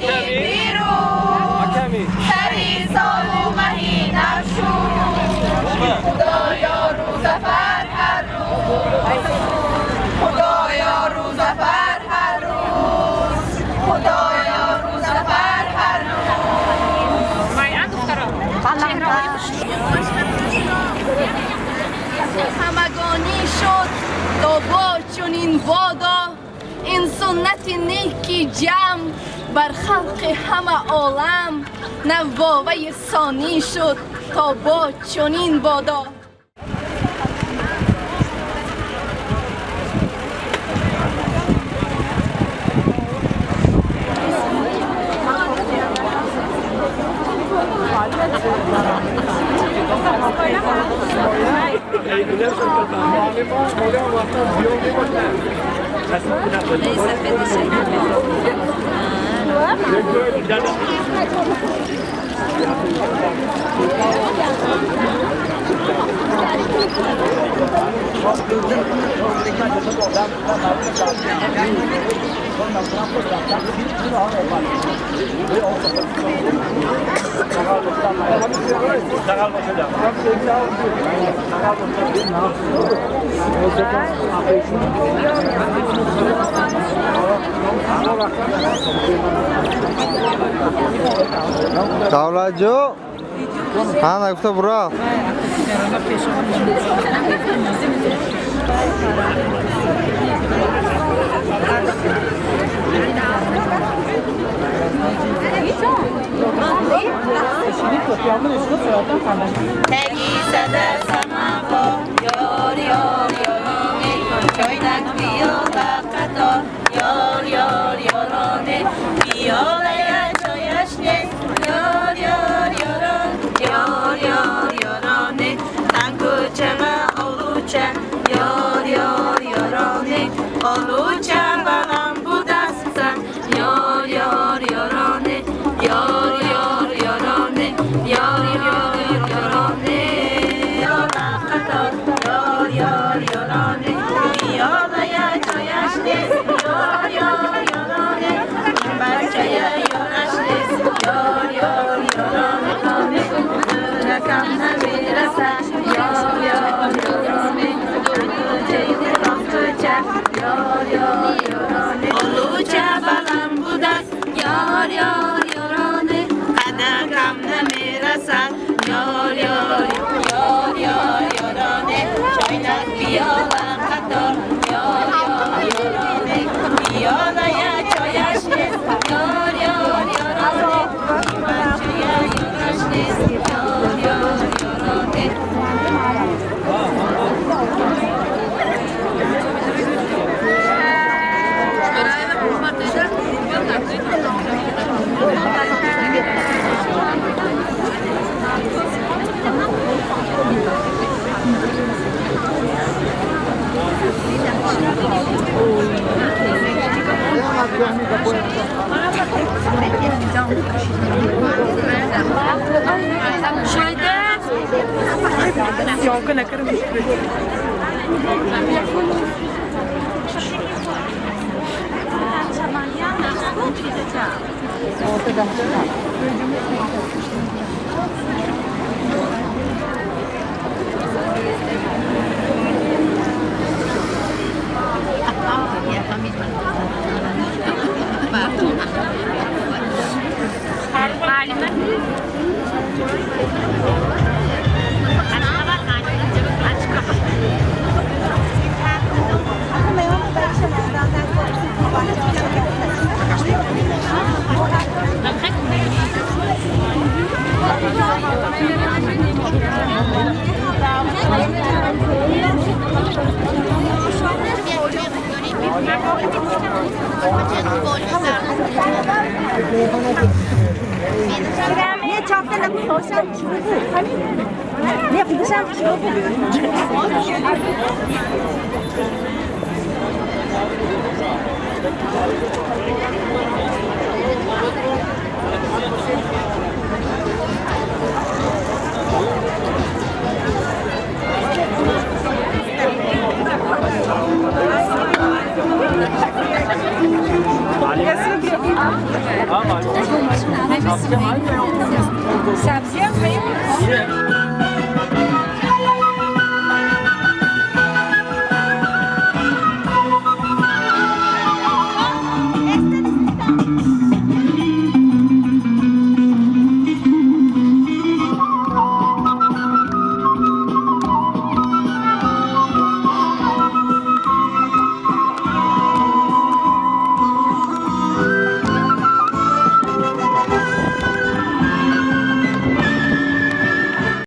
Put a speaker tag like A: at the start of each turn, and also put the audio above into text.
A: بیرون سری سال مهی نشون خدایا روز فر هر روز خدایا روز فر هر روز خدایا روز فر هر روز همگانی شد تا با چنین بادا این سنت نیکی جمع بر خلق همه عالم نوابه ثانی شد تا با چنین بادا
B: Davlacı. Ha, nakufta bura.
A: Tegi sede samafo yor yor yorone Çoynak viola kato yor yor yorone Violaya çoyaşne yor yor yoron yor yor yorone Tankuçema oluça yor yor yorone Oluça balam budassan yor yor yorone yor yor yorone yor yor yorone yola katot yor yor yorone violaya çoyaşne yor yor yorone bahçeye yonaşnes yor yor yorone rakamna mirasa yor yor yorone ceydi bakıca yor yor yorone oluca balam budas yor yor yorone kadakamna mirasa yor yor yor yor yorone çaynak viola kator yor yor yorone violaya çoyaşnes yor yor yorone bahçeye yonaşnes yor yor yorone
C: Yonka ne kırmış.
D: Nie ciągle na głosie. Nie, podeszłam w środku.
A: Yes, Sıcak.